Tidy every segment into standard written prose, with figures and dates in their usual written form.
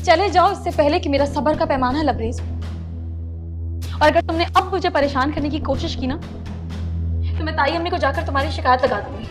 चले जाओ इससे पहले कि मेरा सब्र का पैमाना लबरेज हो। और अगर तुमने अब मुझे परेशान करने की कोशिश की ना तो मैं ताई अम्मी को जाकर तुम्हारी शिकायत लगा दूंगी।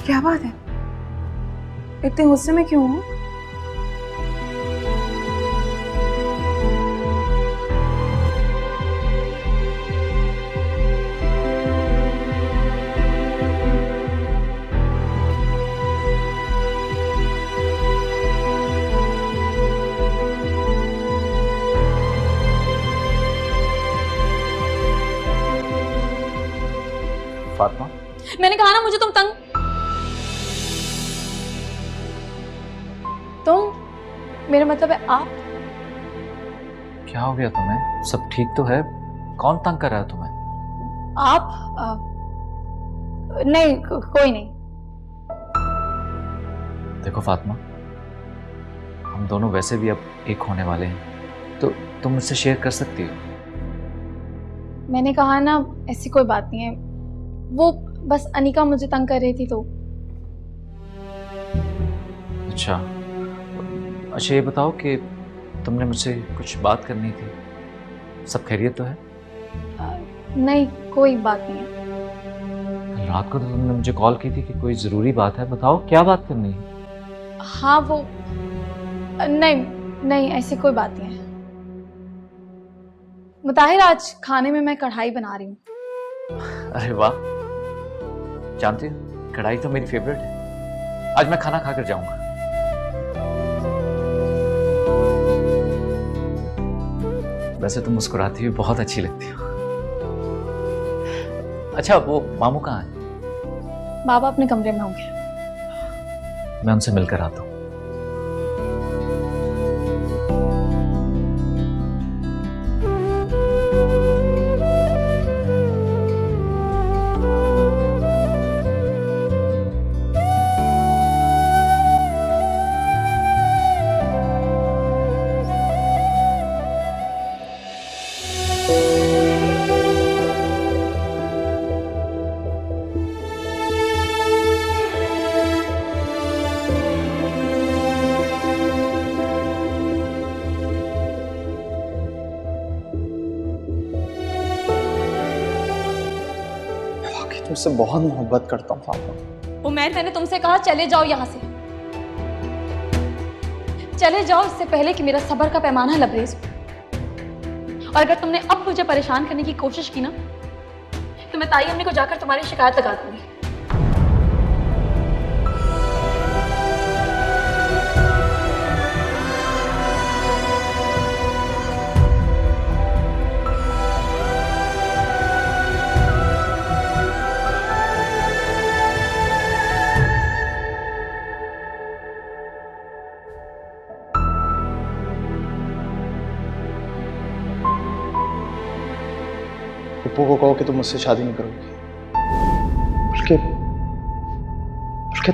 क्या बात है, इतने गुस्से में क्यों हो? फातिमा, मैंने कहा ना मुझे तुम तंग। तुम मेरा मतलब है आप। क्या हो गया तुम्हें? सब ठीक तो है? कौन तंग कर रहा है तुम्हें? आप नहीं कोई नहीं। देखो फातिमा, हम दोनों वैसे भी अब एक होने वाले हैं, तो तुम मुझसे शेयर कर सकती हो। मैंने कहा ना ऐसी कोई बात नहीं है, वो बस अनिका मुझे तंग कर रही थी तो। अच्छा अच्छा, ये बताओ कि तुमने मुझसे कुछ बात करनी थी, सब खैरियत तो है? नहीं कोई बात नहीं है। कल रात को तो तुमने मुझे कॉल की थी कि कोई ज़रूरी बात है, बताओ क्या बात करनी है? हाँ वो नहीं नहीं ऐसी कोई बात नहीं है। मुताहिर, आज खाने में मैं कढ़ाई बना रही हूँ। अरे वाह, जानती हो कढ़ाई तो मेरी फेवरेट है। आज मैं खाना खाकर जाऊंगा। वैसे तुम मुस्कुराती हुई बहुत अच्छी लगती हो। अच्छा, वो मामू कहाँ है? बाबा अपने कमरे में होंगे। मैं उनसे मिलकर आता हूँ। तुमसे बहुत मोहब्बत करता हूँ फातिमा। उमैर, मैंने तुमसे कहा चले जाओ यहाँ से। चले जाओ इससे पहले कि मेरा सब्र का पैमाना लबरेज हो। और अगर तुमने अब मुझे परेशान करने की कोशिश की ना तो मैं ताई अम्मी को जाकर तुम्हारी शिकायत लगा दूंगी। पप्पू को कहो कि तुम मुझसे शादी नहीं करोगी, बल्कि बल्कि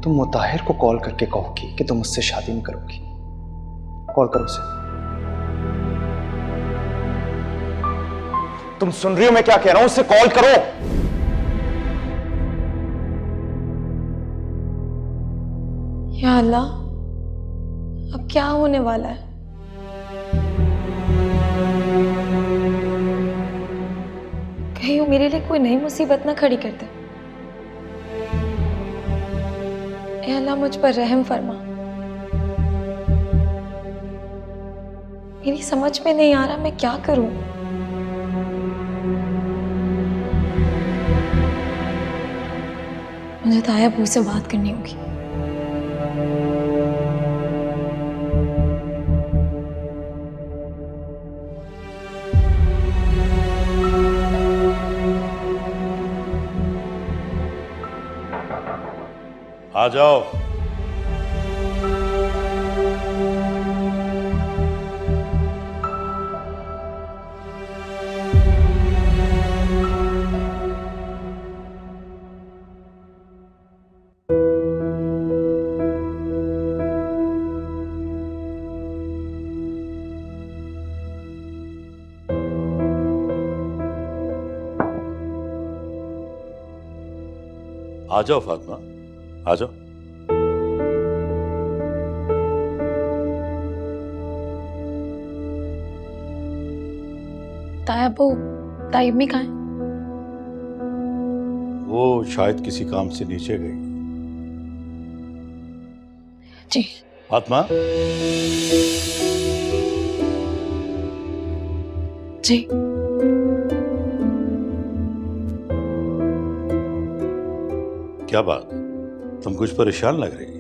तुम मुताहिर को कॉल करके कहोगी कि तुम मुझसे शादी नहीं करोगी। कॉल करो उसे। तुम सुन रही हो मैं क्या कह रहा हूं? उससे कॉल करो। या अल्लाह, अब क्या होने वाला है? कहीं वो मेरे लिए कोई नई मुसीबत ना खड़ी कर दे। ए अल्लाह, मुझ पर रहम फरमा। मेरी समझ में नहीं आ रहा मैं क्या करूं। मुझे ताया अबू से बात करनी होगी। आ जाओ। आ जाओ फातिमा, आ जाओ। ताया अब्बू, ताई अम्मी कहाँ है? वो शायद किसी काम से नीचे गई। जी। फातिमा, जी। क्या बात, तुम कुछ परेशान लग रही?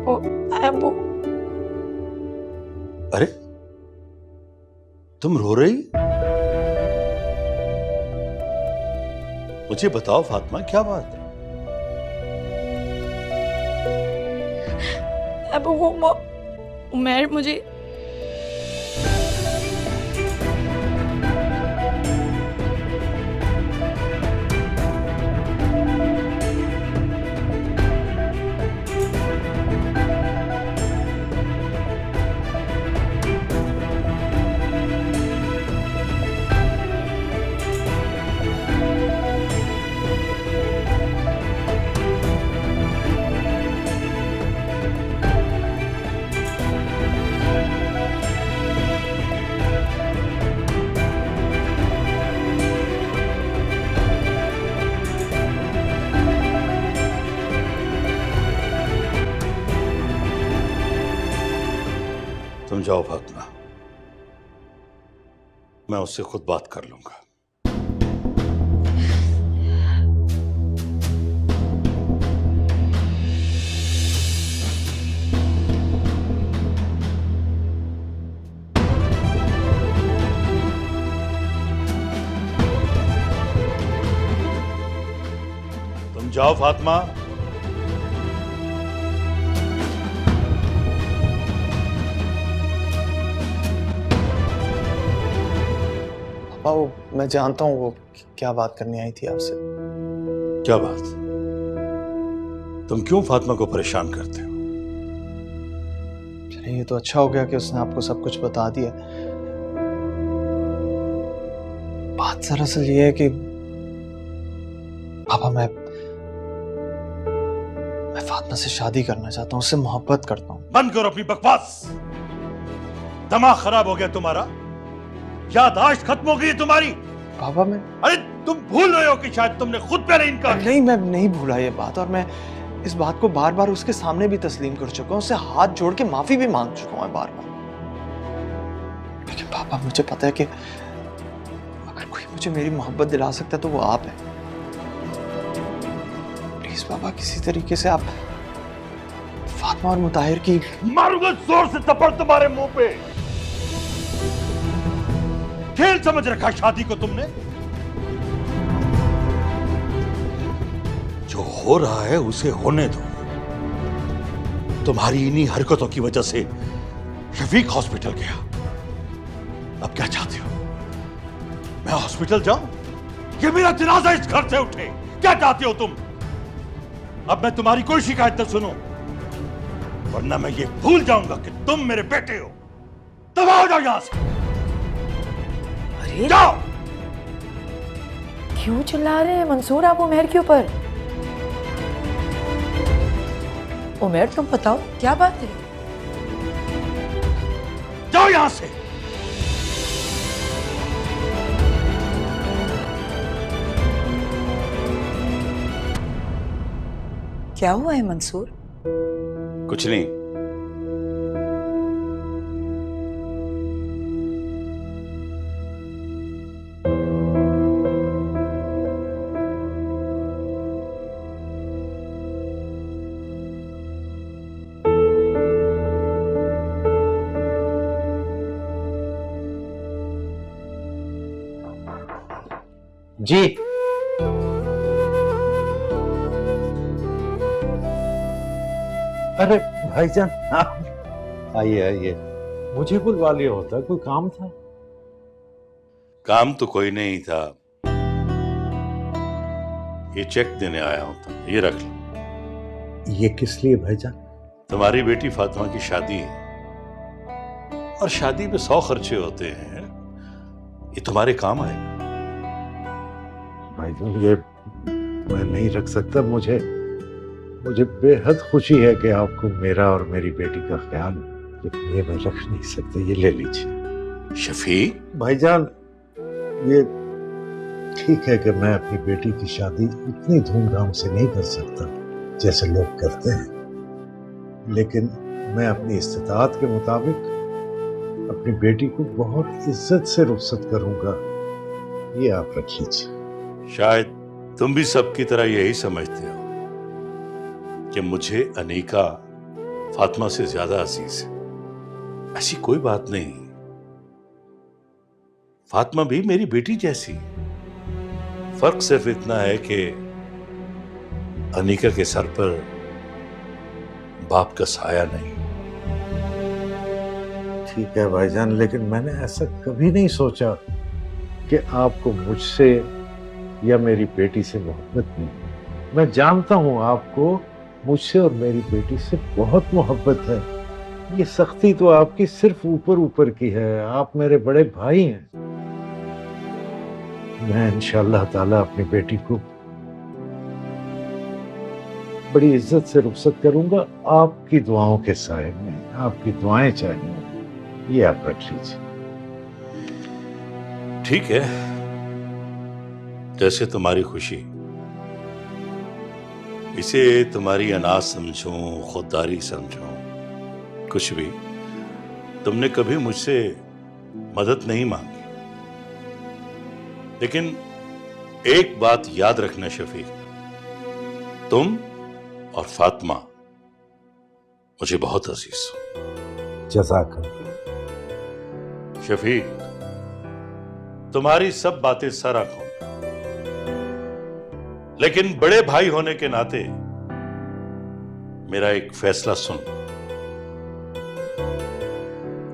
ओ ताया अब्बू, अरे तुम रो रही? मुझे बताओ फातिमा, क्या बात है? अब्बू वो उमर मुझे तुम जाओ फातिमा, मैं उससे खुद बात कर लूंगा। तुम जाओ फातिमा। पापा वो मैं जानता हूँ वो क्या बात करनी आई थी आपसे। क्या बात? तुम क्यों फातिमा को परेशान करते हो? चलिए ये तो अच्छा हो गया कि उसने आपको सब कुछ बता दिया। बात दरअसल ये है कि पापा मैं फातिमा से शादी करना चाहता हूँ, उससे मोहब्बत करता हूँ। बंद करो अपनी बकवास। दिमाग खराब हो गया तुम्हारा? याददाश्त खत्म हो गई है तुम्हारी? पापा मैं अरे तुम भूल रहे हो कि शायद तुमने खुद पहले इनकार किया। नहीं, मैं नहीं भूला ये बात, और मैं इस बात को बार बार उसके सामने भी तस्लीम कर चुका हूँ, उससे हाथ जोड़ के माफी भी मांग चुका हूँ बार बार। लेकिन पापा मुझे पता है कि अगर कोई मुझे मेरी मोहब्बत दिला सकता है तो वो आप हैं। प्लीज पापा किसी तरीके से आप फातिमा और मुताहिर की मारूंगा जोर से थप्पड़ तुम्हारे मुंह पे। खेल समझ रखा शादी को तुमने? जो हो रहा है उसे होने दो। तुम्हारी इन्हीं हरकतों की वजह से रफीक हॉस्पिटल गया। अब क्या चाहते हो? मैं हॉस्पिटल जाऊं? ये मेरा जनाजा इस घर से उठे? क्या चाहते हो तुम? अब मैं तुम्हारी कोई शिकायत न सुनूं, वरना मैं ये भूल जाऊंगा कि तुम मेरे बेटे हो। तब आओ जाओ यहां से। अरे जाओ। क्यों चिल्ला रहे हैं मंसूर आप उमेर के ऊपर? उमेर तुम बताओ क्या बात है? जाओ यहां से। क्या हुआ है मंसूर? कुछ नहीं। जी। अरे भाईजान आप आइए आइए, मुझे बुलवा लिया होता, कोई काम था? काम तो कोई नहीं था, ये चेक देने आया हूं, तो ये रख लो। ये किस लिए भाईजान? तुम्हारी बेटी फातिमा की शादी है, और शादी में 100 खर्चे होते हैं, ये तुम्हारे काम आएगा। भाईजान ये मैं नहीं रख सकता, मुझे बेहद खुशी है कि आपको मेरा और मेरी बेटी का ख्याल है, लेकिन ये मैं रख नहीं सकता, ये ले लीजिए। शफीक, भाईजान ये ठीक है कि मैं अपनी बेटी की शादी इतनी धूमधाम से नहीं कर सकता जैसे लोग करते हैं, लेकिन मैं अपनी इस्तिताअत के मुताबिक अपनी बेटी को बहुत इज्जत से रुखसत करूंगा, ये आप रख लीजिए। शायद तुम भी सबकी तरह यही समझते हो कि मुझे अनीका फातिमा से ज्यादा अजीज है। ऐसी कोई बात नहीं, फातिमा भी मेरी बेटी जैसी। फर्क सिर्फ इतना है कि अनीका के सर पर बाप का साया नहीं। ठीक है भाईजान, लेकिन मैंने ऐसा कभी नहीं सोचा कि आपको मुझसे या मेरी बेटी से मोहब्बत नहीं। मैं जानता हूं आपको मुझसे और मेरी बेटी से बहुत मोहब्बत है। ये सख्ती तो आपकी सिर्फ ऊपर ऊपर की है, आप मेरे बड़े भाई हैं। मैं इंशाअल्लाह ताला अपनी बेटी को बड़ी इज्जत से रुखसत करूंगा, आपकी दुआओं के साए में। आपकी दुआएं चाहिए, ये आप रख लीजिए। ठीक है, जैसे तुम्हारी खुशी। इसे तुम्हारी अनाज समझूं, खुददारी समझूं, कुछ भी। तुमने कभी मुझसे मदद नहीं मांगी, लेकिन एक बात याद रखना शफीक, तुम और फातिमा मुझे बहुत अजीज हो। जज़ाकल्लाह। शफीक, तुम्हारी सब बातें सर आंखों, लेकिन बड़े भाई होने के नाते मेरा एक फैसला सुन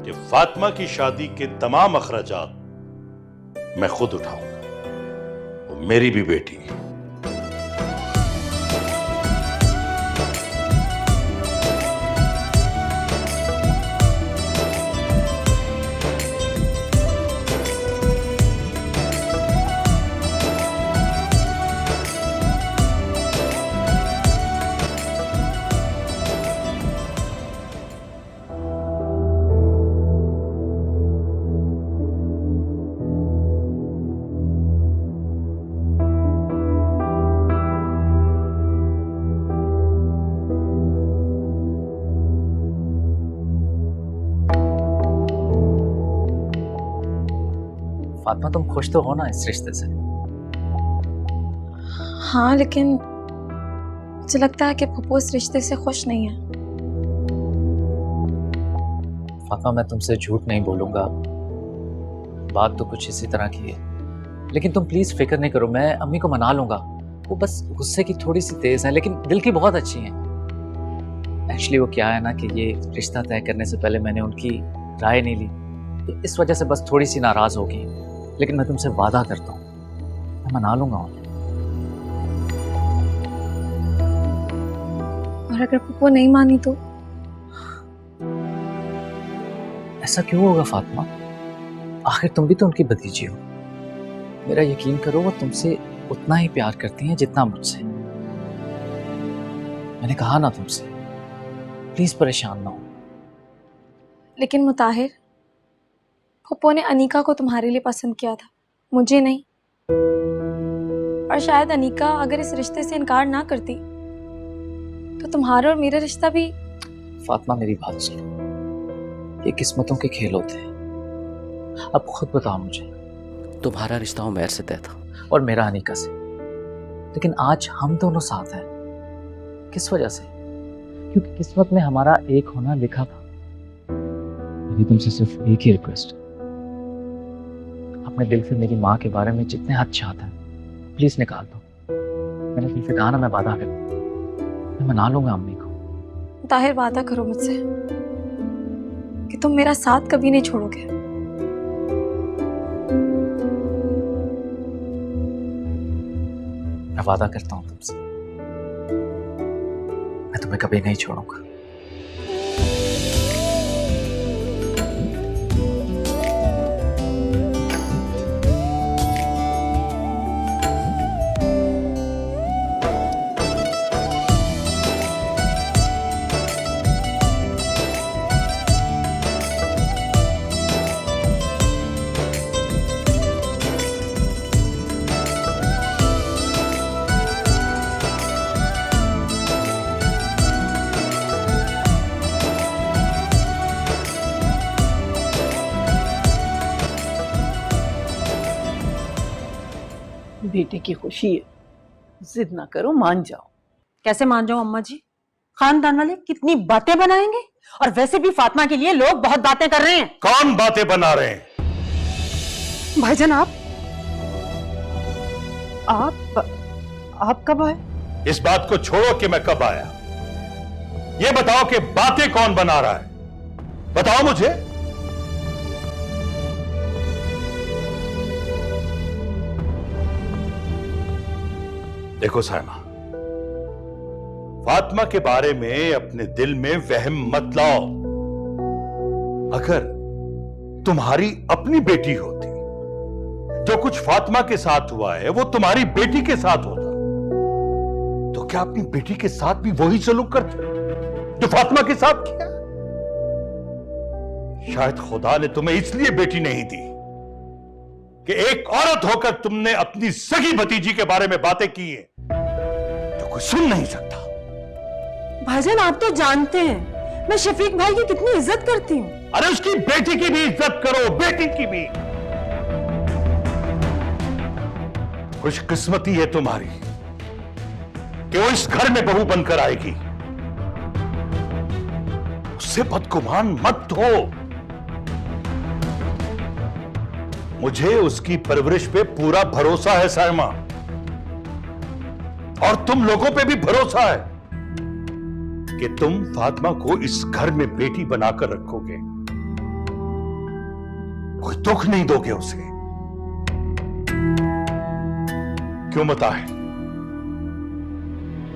कि फातिमा की शादी के तमाम अखराजात मैं खुद उठाऊंगा, वो मेरी भी बेटी है। फातिमा, तुम खुश तो हो ना इस रिश्ते से? हाँ, लेकिन मुझे लगता है कि पप्पू इस रिश्ते से खुश नहीं है। फातिमा, मैं तुमसे झूठ नहीं बोलूंगा, बात तो कुछ इसी तरह की है, लेकिन तुम प्लीज फिक्र नहीं करो, मैं अम्मी को मना लूंगा। वो बस गुस्से की थोड़ी सी तेज है, लेकिन दिल की बहुत अच्छी है। एक्चुअली वो क्या है ना कि ये रिश्ता तय करने से पहले मैंने उनकी राय नहीं ली, तो इस वजह से बस थोड़ी सी नाराज होगी, लेकिन मैं तुमसे वादा करता हूँ मैं मना लूंगा उन्हें। और अगर पप्पू नहीं मानी तो? ऐसा क्यों होगा फातिमा? आखिर तुम भी तो उनकी भतीजी हो। मेरा यकीन करो, वो तुमसे उतना ही प्यार करती हैं जितना मुझसे। मैंने कहा ना तुमसे, प्लीज परेशान ना हो। लेकिन मुताहिर, पप्पू ने अनीका को तुम्हारे लिए पसंद किया था, मुझे नहीं। और शायद अनीका अगर इस रिश्ते से इनकार ना करती तो तुम्हारा और मेरा रिश्ता भी। फातिमा, मेरी बात सुनो, ये किस्मतों के खेल होते हैं। अब खुद बताओ मुझे, तुम्हारा रिश्ता उमैर से तय था और मेरा अनीका से, लेकिन आज हम दोनों साथ हैं। किस वजह से? क्योंकि किस्मत में हमारा एक होना लिखा था। मेरी तुमसे सिर्फ एक ही रिक्वेस्ट, अपने दिल से मेरी माँ के बारे में जितने हद चाहता है प्लीज निकाल दो। मैंने दिल से कहा ना, मैं वादा है, मैं मना लूंगा अम्मी को। ताहिर वादा करो मुझसे कि तुम मेरा साथ कभी नहीं छोड़ोगे। मैं वादा करता हूँ तुमसे, मैं तुम्हें कभी नहीं छोड़ूंगा। बेटे की खुशी है, जिद ना करो, मान जाओ। कैसे मान जाऊं अम्मा जी? खानदान वाले कितनी बातें बनाएंगे, और वैसे भी फातिमा के लिए लोग बहुत बातें कर रहे हैं। कौन बातें बना रहे हैं? भाईजान आप कब आए? इस बात को छोड़ो कि मैं कब आया, ये बताओ कि बातें कौन बना रहा है, बताओ मुझे। देखो साइमा, फातिमा के बारे में अपने दिल में वहम मत लाओ। अगर तुम्हारी अपनी बेटी होती, जो कुछ फातिमा के साथ हुआ है वो तुम्हारी बेटी के साथ होता, तो क्या अपनी बेटी के साथ भी वही सलूक करते जो फातिमा के साथ किया? शायद खुदा ने तुम्हें इसलिए बेटी नहीं दी कि एक औरत होकर तुमने अपनी सगी भतीजी के बारे में बातें की हैं जो कोई सुन नहीं सकता। भाईजान आप तो जानते हैं मैं शफीक भाई की कितनी इज्जत करती हूँ। अरे उसकी बेटी की भी इज्जत करो, बेटी की भी। खुशकिस्मती है तुम्हारी कि वो इस घर में बहू बनकर आएगी। उससे बदगुमान मत हो। मुझे उसकी परवरिश पे पूरा भरोसा है साइमा, और तुम लोगों पे भी भरोसा है कि तुम फातिमा को इस घर में बेटी बनाकर रखोगे, कोई दुख नहीं दोगे उसे। क्यों मता है?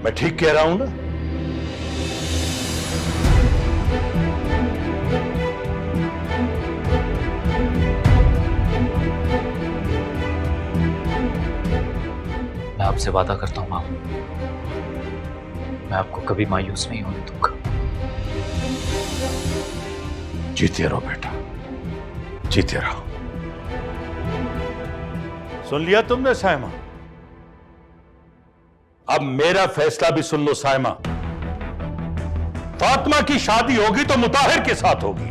मैं ठीक कह रहा हूं ना? मैं आपसे वादा करता हूं मां, मैं आपको कभी मायूस नहीं होने दूंगा। जीते रहो बेटा, जीते रहो। सुन लिया तुमने साइमा? अब मेरा फैसला भी सुन लो साइमा। फातिमा की शादी होगी तो मुताहिर के साथ होगी।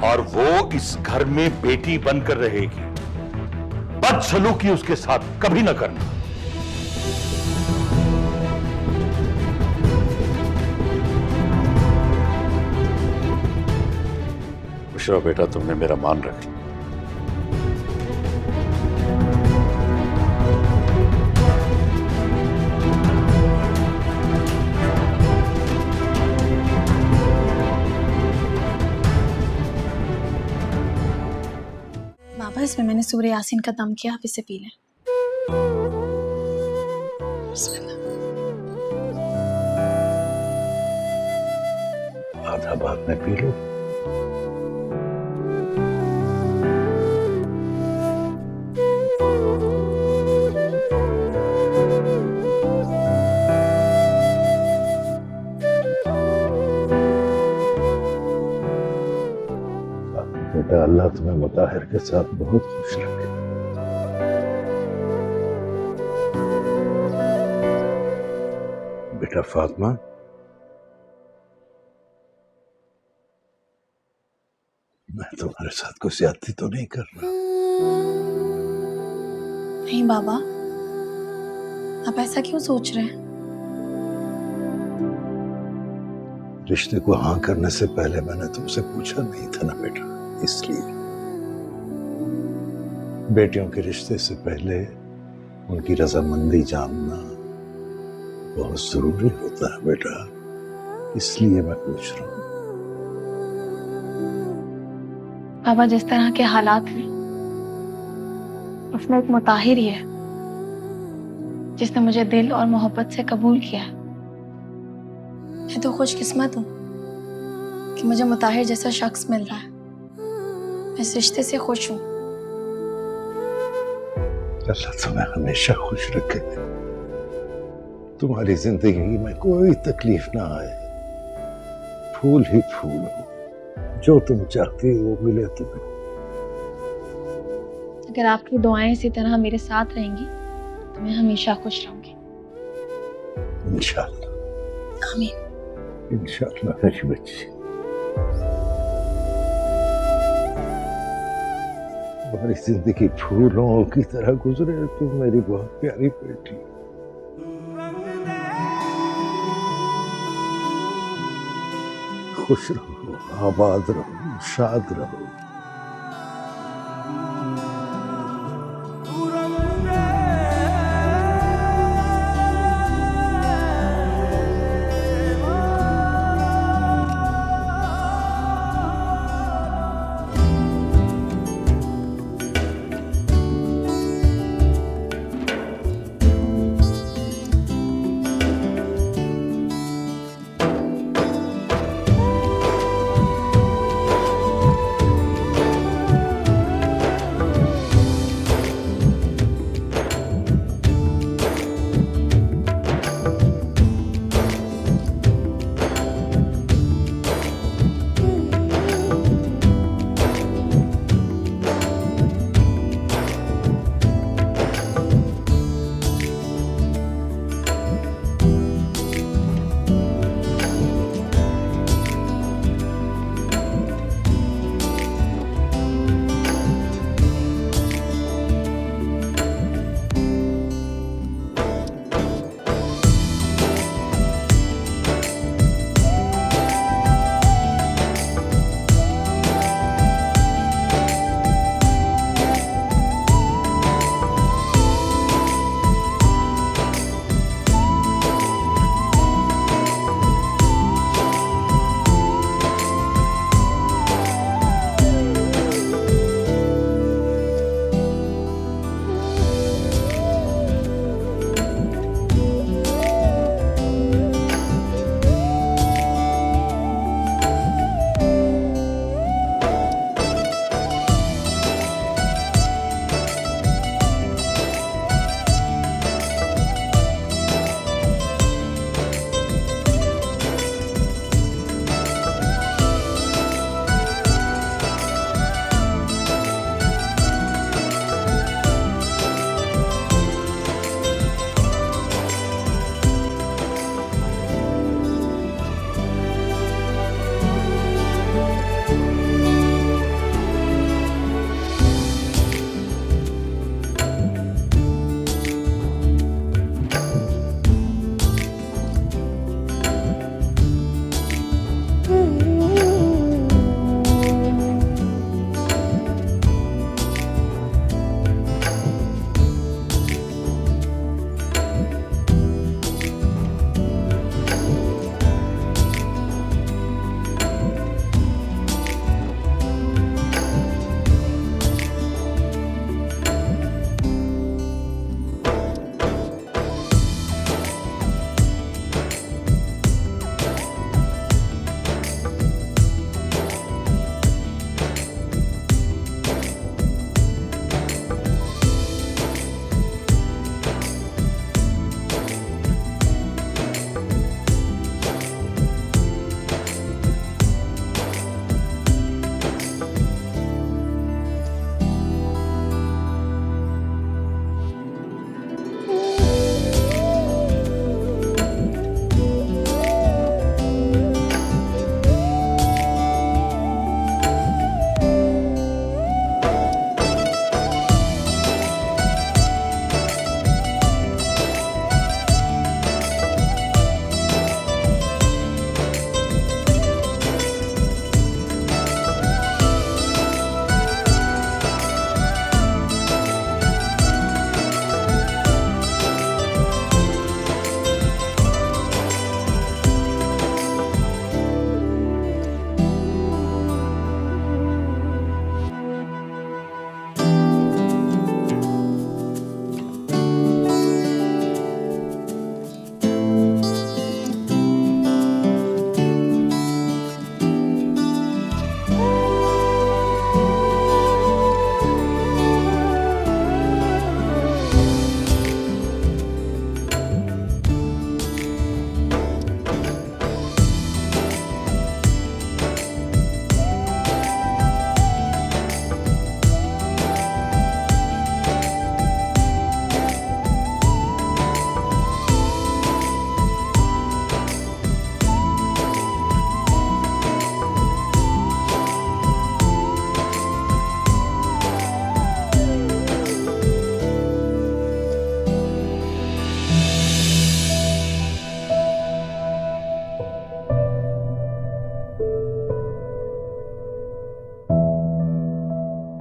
और वो इस घर में बेटी बनकर रहेगी। बदसलूकी उसके साथ कभी ना करना। खुश रहो बेटा, तुमने मेरा मान रख लिया। बाबा इसमें मैंने सूर्य यासीन का दम किया, आप इसे पी लें। आधा बाद में पी लो। बेटा अल्लाह तुम्हें मुताहिर के साथ बहुत खुश रखे। बेटा फातिमा, मैं तुम्हारे साथ कोई ज्यादती तो नहीं कर रहा? नहीं बाबा, आप ऐसा क्यों सोच रहे हैं? रिश्ते को हाँ करने से पहले मैंने तुमसे पूछा नहीं था ना बेटा, इसलिए। बेटियों के रिश्ते से पहले उनकी रजामंदी जानना बहुत जरूरी होता है बेटा, इसलिए मैं पूछ रहा हूँ। बाबा, जिस तरह के हालात हैं उसमें एक मुताहिर ही है जिसने मुझे दिल और मोहब्बत से कबूल किया है। मैं तो खुशकिस्मत हूँ कि मुझे मुताहिर जैसा शख्स मिल रहा है। मैं इस रिश्ते से खुश हूँ। अल्लाह तुम्हें हमेशा खुश रखे, तुम्हारी जिंदगी में कोई तकलीफ ना आए, फूल ही फूल हो, जो तुम चाहती हो वो मिले तुम्हें। अगर आपकी दुआएं इसी तरह मेरे साथ रहेंगी तो मैं हमेशा खुश रहूंगी। इंशाअल्लाह, आमीन। इंशाअल्लाह मेरी बच्ची। हमारी जिंदगी फूलों की तरह गुजरे, तुम मेरी बहुत प्यारी बेटी। खुश रहो, आबाद रहो, शाद रहो।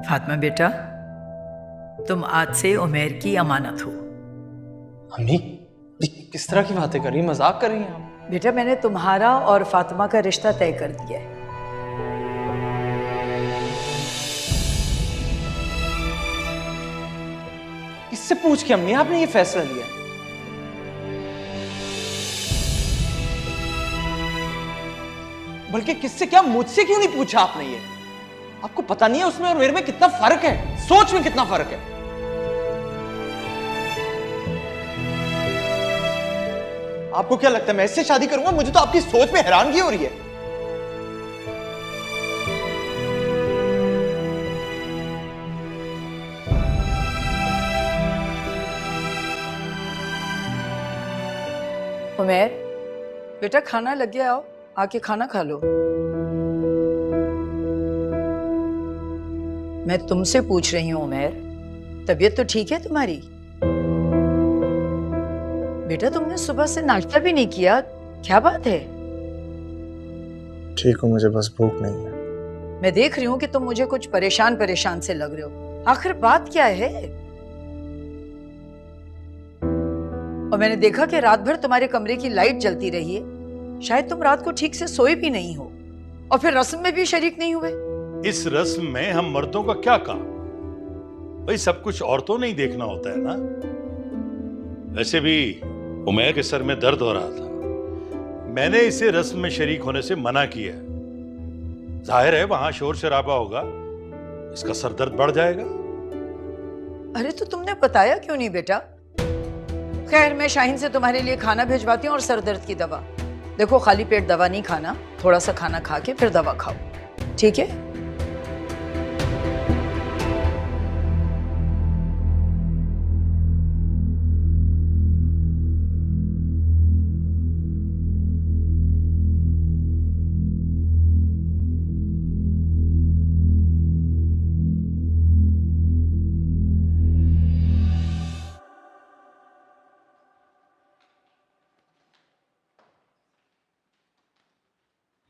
फातिमा बेटा, तुम आज से उमेर की अमानत हो। अम्मी, ये किस तरह की बातें कर रही हैं? मजाक कर रही हैं आप? बेटा, मैंने तुम्हारा और फातिमा का रिश्ता तय कर दिया है। किससे पूछ के अम्मी आपने ये फैसला लिया है? बल्कि किससे क्या, मुझसे क्यों नहीं पूछा आपने ये? आपको पता नहीं है उसमें और मेरे में कितना फर्क है, सोच में कितना फर्क है। आपको क्या लगता है मैं इससे शादी करूंगा? मुझे तो आपकी सोच में हैरानगी हो रही है। उमेर बेटा, खाना लग गया, आओ आके खाना खा लो। मैं तुमसे पूछ रही हूं उमेर, तबीयत तो ठीक है तुम्हारी? बेटा, तुमने सुबह से नाश्ता भी नहीं किया, क्या बात है? ठीक हो, मुझे बस भूख नहीं है। मैं देख रही हूँ कि तुम मुझे कुछ परेशान परेशान से लग रहे हो। आखिर बात क्या है? और मैंने देखा कि रात भर तुम्हारे कमरे की लाइट जलती रही है। शायद तुम रात को ठीक से सोए भी नहीं हो और फिर रस्म में भी शरीक नहीं हुए। इस रस्म में हम मर्दों का क्या काम? भाई सब कुछ औरतों ने ही देखना होता है ना। वैसे भी उमैर के सर में दर्द हो रहा था, मैंने इसे रस्म में शरीक होने से मना किया। जाहिर है वहां शोर शराबा होगा, इसका सर दर्द बढ़ जाएगा। अरे तो तुमने बताया क्यों नहीं बेटा? खैर, मैं शाहीन से तुम्हारे लिए खाना भिजवाती हूँ और सर दर्द की दवा। देखो, खाली पेट दवा नहीं खाना, थोड़ा सा खाना खा के फिर दवा खाओ, ठीक है?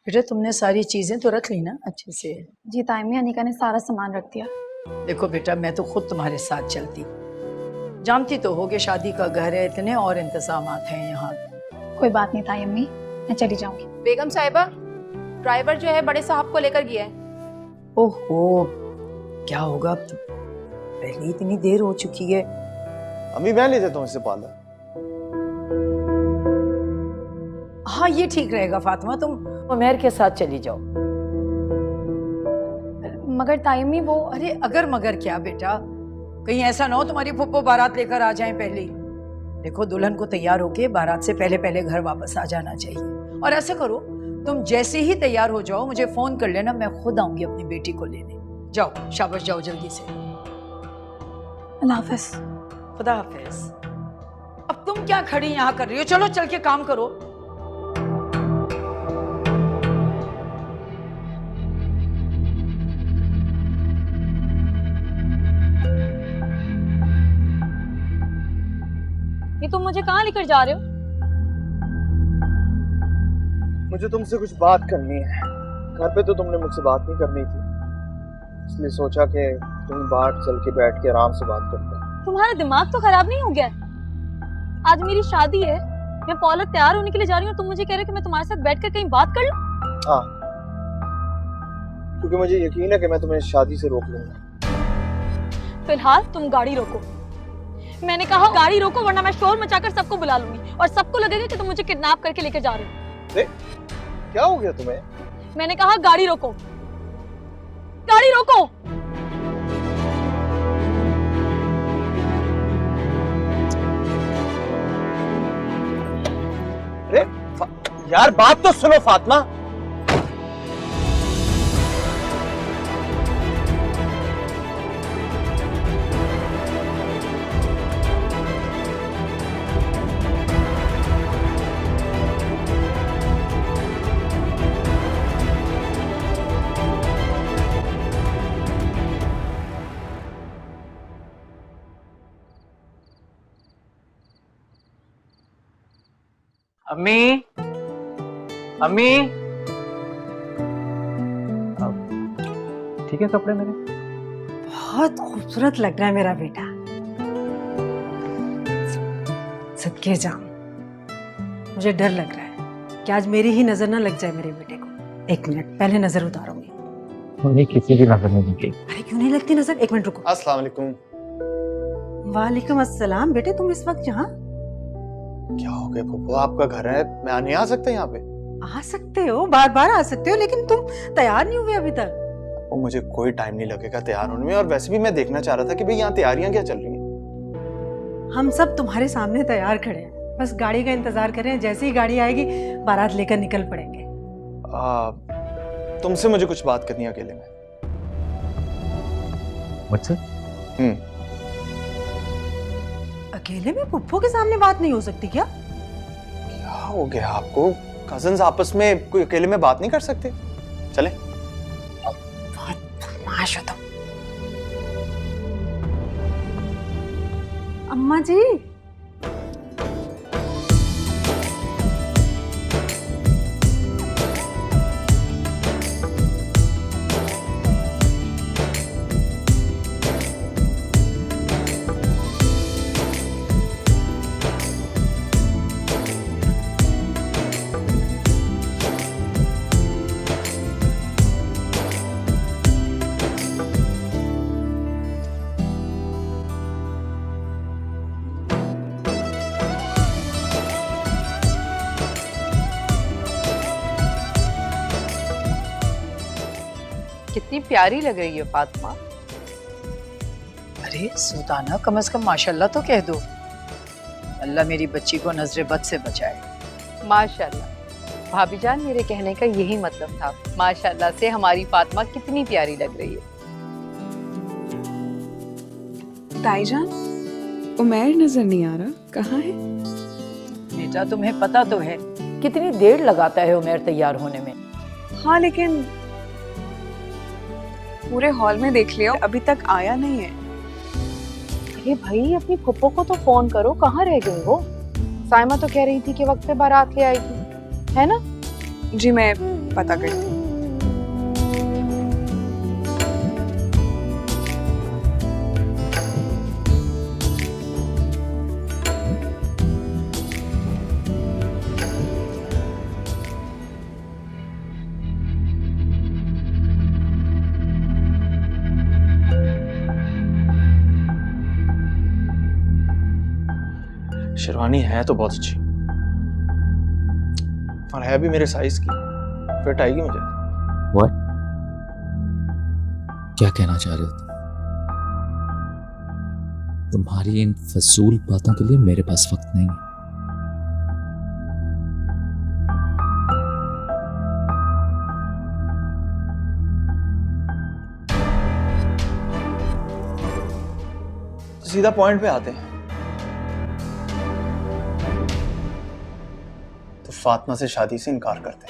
बेटा, तुमने सारी चीजें तो रख ली ना अच्छे से? जी तायमी, अनिका ने सारा सामान रख दिया। देखो बेटा, मैं तो खुद तुम्हारे साथ चलती, जानती तो हो कि शादी का घर है, इतने और इंतजामात हैं यहाँ। कोई बात नहीं ताई अम्मी, मैं चली जाऊंगी। बेगम साहिबा, ड्राइवर जो है बड़े साहब को लेकर गया है। ओहो, क्या होगा अब? तो पहले इतनी देर हो चुकी है। अम्मी, मैं ले देता हूँ इससे पार्लर। हाँ, ये ठीक रहेगा फातिमा, तुम उमैर के साथ चली जाओ। मगर ताई अम्मी वो... अरे अगर मगर क्या बेटा, कहीं ऐसा ना हो तुम्हारी फुप्पो बारात लेकर आ जाएं पहले। देखो, दुल्हन को तैयार होके बारात से पहले पहले घर वापस आ जाना चाहिए। और ऐसा करो, तुम जैसे ही तैयार हो जाओ मुझे फोन कर लेना, मैं खुद आऊंगी अपनी बेटी को लेने। जाओ, शाबाश, जाओ जल्दी से। अल्लाह हाफिज। खुदा हाफिज। अब तुम क्या खड़ी यहाँ कर रही हो? चलो चल के काम करो। ये तुम मुझे कहाँ लेकर जा रहे हो? मुझे तुमसे कुछ बात करनी है। घर पे तो तुमने मुझसे बात नहीं करनी थी, इसलिए सोचा कि तुम बाहर चल के बैठ के आराम से बात करते हैं। तुम्हारा दिमाग तो खराब नहीं हो गया? आज मेरी शादी है, मैं पार्लर तैयार होने के लिए जा रही हूँ, तुम मुझे कह रहे हो कि मैं तुम्हारे साथ बैठकर कहीं बात कर लूं? हाँ, क्योंकि मुझे यकीन है कि मैं तुम्हें शादी से रोक लूंगा। फिलहाल तुम गाड़ी रोको। मैंने कहा गाड़ी रोको, वरना मैं शोर मचाकर सबको बुला लूंगी और सबको लगेगा कि तुम मुझे किडनैप करके लेकर जा रहे हो। क्या हो गया तुम्हें? मैंने कहा गाड़ी रोको, गाड़ी रोको। अरे यार, बात तो सुनो फातिमा। अम्मी, अम्मी, ठीक है कपड़े मेरे? बहुत खूबसूरत लग रहा है मेरा बेटा। सदके जाऊं, मुझे डर लग रहा है कि आज मेरी ही नजर ना लग जाए मेरे बेटे को। 1 मिनट, पहले नजर उतारूंगी। उन्हें किसी की नजर नहीं लगी। अरे क्यों नहीं लगती नजर? 1 मिनट रुको। अस्सलाम वालेकुम। वालेकुम अस्सलाम। बेटे तुम इस वक्त यहाँ? क्या हो गया फूफो, आपका घर है, मैं नहीं आ सकता यहाँ पे? आ सकते हो, बार बार आ सकते हो, लेकिन तुम तैयार नहीं हुए अभी तक। और मुझे कोई टाइम नहीं लगेगा तैयार होने में, और वैसे भी मैं देखना चाह रहा था कि भाई यहाँ तैयारियां क्या चल रही हैं। हम सब तुम्हारे सामने तैयार खड़े हैं, बस गाड़ी का इंतजार कर रहे हैं। जैसे ही गाड़ी आएगी बारात लेकर निकल पड़ेंगे। तुमसे मुझे कुछ बात करनी है अकेले में। मुझसे? अकेले में पुप्पो के सामने बात नहीं हो सकती क्या? क्या हो गया आपको? कजन्स आपस में कोई अकेले में बात नहीं कर सकते? चले। बहुत बदमाश हो तुम। अम्मा जी, कितनी प्यारी लग रही है फातिमा। अरे सुल्ताना, कम से कम माशाल्लाह तो कह दो। अल्लाह मेरी बच्ची को नजरे बद से बचाए। माशाल्लाह भाभी जान, मेरे कहने का यही मतलब था। माशाल्लाह से हमारी फातिमा कितनी प्यारी लग रही है। ताईजान, उमैर नजर नहीं आ रहा, कहाँ है? बेटा तुम्हें पता तो है कितनी देर लगाता है उमैर तैयार होने में। हाँ, लेकिन पूरे हॉल में देख लिया, अभी तक आया नहीं है। अरे भाई, अपनी फुप्पो को तो फोन करो, कहाँ रह गई वो? साइमा तो कह रही थी कि वक्त पे बारात ले आएगी, है ना? जी मैं पता करती हूँ। शेरवानी है तो बहुत अच्छी, और है भी मेरे साइज की, फिट आएगी मुझे। What? क्या कहना चाह रहे हो तुम्हारी इन फजूल बातों के लिए मेरे पास वक्त नहीं है। सीधा पॉइंट पे आते हैं। तो फातिमा से शादी से इनकार करते हैं।